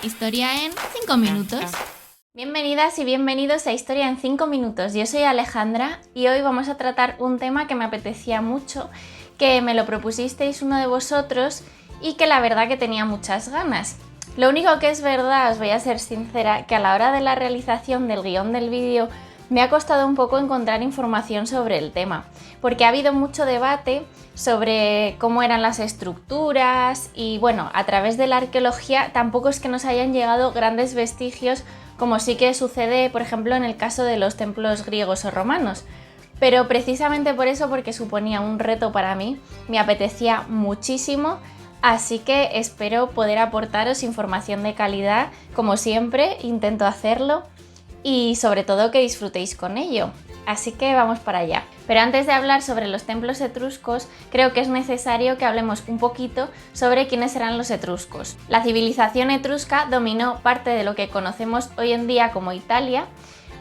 Historia en 5 minutos. Bienvenidas y bienvenidos a Historia en 5 minutos. Yo soy Alejandra y hoy vamos a tratar un tema que me apetecía mucho, que me lo propusisteis uno de vosotros y que la verdad que tenía muchas ganas. Lo único que es verdad, os voy a ser sincera, que a la hora de la realización del guión del vídeo me ha costado un poco encontrar información sobre el tema, porque ha habido mucho debate sobre cómo eran las estructuras y bueno, a través de la arqueología tampoco es que nos hayan llegado grandes vestigios como sí que sucede, por ejemplo, en el caso de los templos griegos o romanos. Pero precisamente por eso, porque suponía un reto para mí, me apetecía muchísimo, así que espero poder aportaros información de calidad, como siempre, intento hacerlo. Y sobre todo que disfrutéis con ello. Así que vamos para allá. Pero antes de hablar sobre los templos etruscos, creo que es necesario que hablemos un poquito sobre quiénes eran los etruscos. La civilización etrusca dominó parte de lo que conocemos hoy en día como Italia,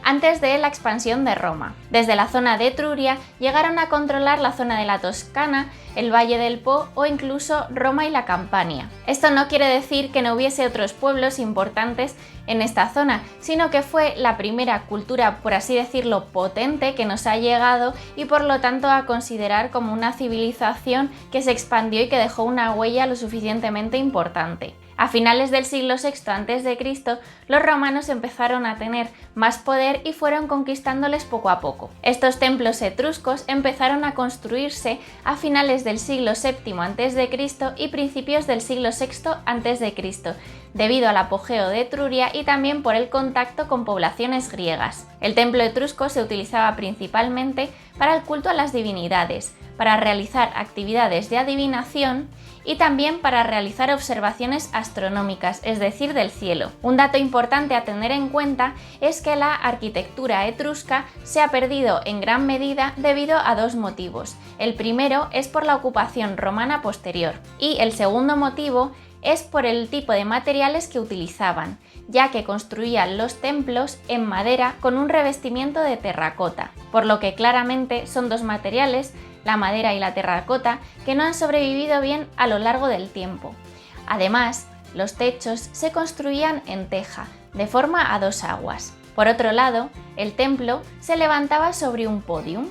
antes de la expansión de Roma. Desde la zona de Etruria llegaron a controlar la zona de la Toscana, el Valle del Po o incluso Roma y la Campania. Esto no quiere decir que no hubiese otros pueblos importantes en esta zona, sino que fue la primera cultura, por así decirlo, potente que nos ha llegado y por lo tanto a considerar como una civilización que se expandió y que dejó una huella lo suficientemente importante. A finales del siglo VI a.C., los romanos empezaron a tener más poder y fueron conquistándoles poco a poco. Estos templos etruscos empezaron a construirse a finales del siglo VII a.C. y principios del siglo VI a.C., debido al apogeo de Etruria y también por el contacto con poblaciones griegas. El templo etrusco se utilizaba principalmente para el culto a las divinidades, para realizar actividades de adivinación y también para realizar observaciones astronómicas, es decir, del cielo. Un dato importante a tener en cuenta es que la arquitectura etrusca se ha perdido en gran medida debido a dos motivos. El primero es por la ocupación romana posterior y el segundo motivo es por el tipo de materiales que utilizaban, ya que construían los templos en madera con un revestimiento de terracota, por lo que claramente son dos materiales, la madera y la terracota, que no han sobrevivido bien a lo largo del tiempo. Además, los techos se construían en teja, de forma a dos aguas. Por otro lado, el templo se levantaba sobre un podium,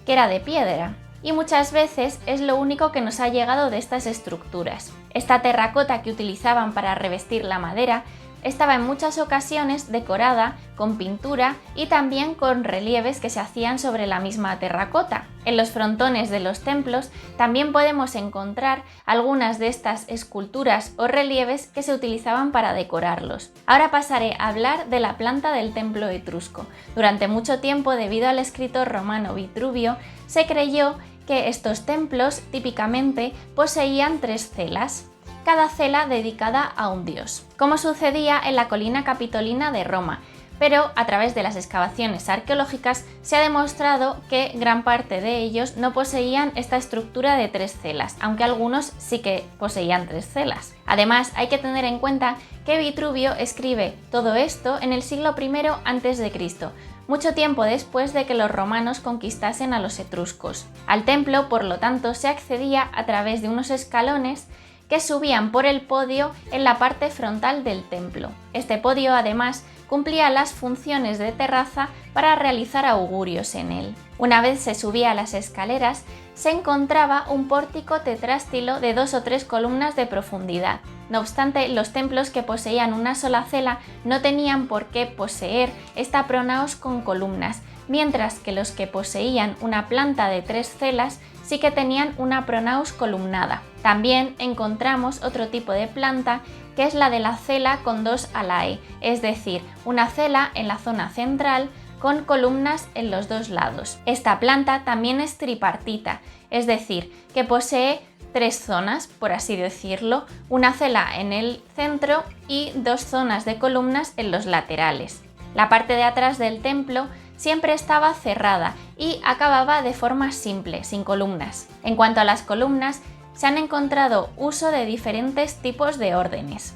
que era de piedra, y muchas veces es lo único que nos ha llegado de estas estructuras. Esta terracota que utilizaban para revestir la madera estaba en muchas ocasiones decorada con pintura y también con relieves que se hacían sobre la misma terracota. En los frontones de los templos también podemos encontrar algunas de estas esculturas o relieves que se utilizaban para decorarlos. Ahora pasaré a hablar de la planta del templo etrusco. Durante mucho tiempo, debido al escritor romano Vitruvio, se creyó que estos templos típicamente poseían 3 celas, cada cela dedicada a un dios, como sucedía en la colina capitolina de Roma, pero a través de las excavaciones arqueológicas se ha demostrado que gran parte de ellos no poseían esta estructura de 3 celas, aunque algunos sí que poseían 3 celas. Además, hay que tener en cuenta que Vitruvio escribe todo esto en el siglo I a.C., mucho tiempo después de que los romanos conquistasen a los etruscos. Al templo, por lo tanto, se accedía a través de unos escalones que subían por el podio en la parte frontal del templo. Este podio, además, cumplía las funciones de terraza para realizar augurios en él. Una vez se subía a las escaleras, se encontraba un pórtico tetrástilo de 2 o 3 columnas de profundidad. No obstante, los templos que poseían una sola cela no tenían por qué poseer esta pronaos con columnas, mientras que los que poseían una planta de 3 celas sí que tenían una pronaos columnada. También encontramos otro tipo de planta que es la de la cela con 2 alae, es decir, una cela en la zona central con columnas en los 2 lados. Esta planta también es tripartita, es decir, que posee 3 zonas, por así decirlo, una cela en el centro y 2 zonas de columnas en los laterales. La parte de atrás del templo siempre estaba cerrada y acababa de forma simple, sin columnas. En cuanto a las columnas, se han encontrado uso de diferentes tipos de órdenes.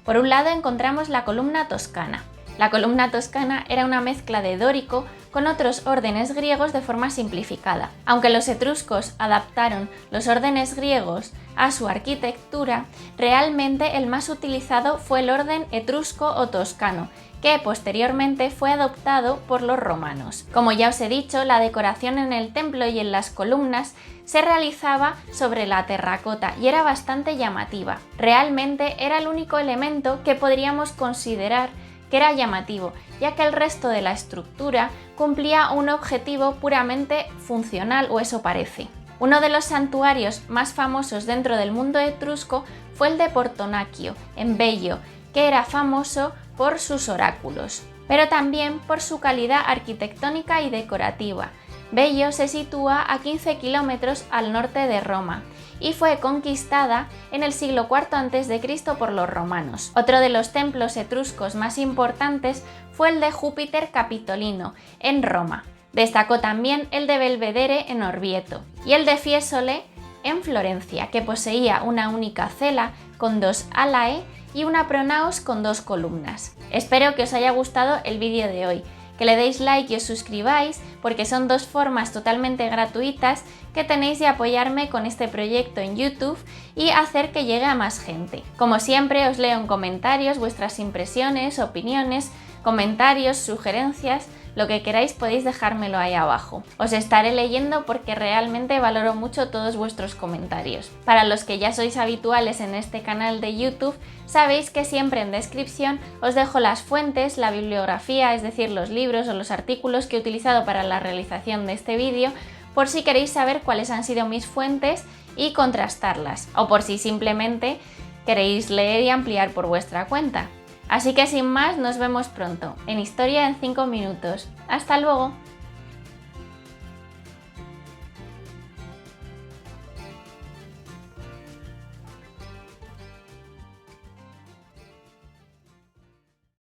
Por un lado encontramos la columna toscana. La columna toscana era una mezcla de dórico con otros órdenes griegos de forma simplificada. Aunque los etruscos adaptaron los órdenes griegos a su arquitectura, realmente el más utilizado fue el orden etrusco o toscano, que posteriormente fue adoptado por los romanos. Como ya os he dicho, la decoración en el templo y en las columnas se realizaba sobre la terracota y era bastante llamativa. Realmente era el único elemento que podríamos considerar que era llamativo, ya que el resto de la estructura cumplía un objetivo puramente funcional, o eso parece. Uno de los santuarios más famosos dentro del mundo etrusco fue el de Portonacchio, en Veio, que era famoso por sus oráculos, pero también por su calidad arquitectónica y decorativa. Veio se sitúa a 15 kilómetros al norte de Roma y fue conquistada en el siglo IV a.C. por los romanos. Otro de los templos etruscos más importantes fue el de Júpiter Capitolino, en Roma. Destacó también el de Belvedere en Orvieto y el de Fiesole en Florencia, que poseía una única cela con 2 alae y una pronaos con 2 columnas. Espero que os haya gustado el vídeo de hoy, que le deis like y os suscribáis, porque son 2 formas totalmente gratuitas que tenéis de apoyarme con este proyecto en YouTube y hacer que llegue a más gente. Como siempre, os leo en comentarios vuestras impresiones, opiniones, comentarios, sugerencias, lo que queráis podéis dejármelo ahí abajo. Os estaré leyendo porque realmente valoro mucho todos vuestros comentarios. Para los que ya sois habituales en este canal de YouTube, sabéis que siempre en descripción os dejo las fuentes, la bibliografía, es decir, los libros o los artículos que he utilizado para la realización de este vídeo, por si queréis saber cuáles han sido mis fuentes y contrastarlas, o por si simplemente queréis leer y ampliar por vuestra cuenta. Así que sin más, nos vemos pronto en Historia en 5 minutos. ¡Hasta luego!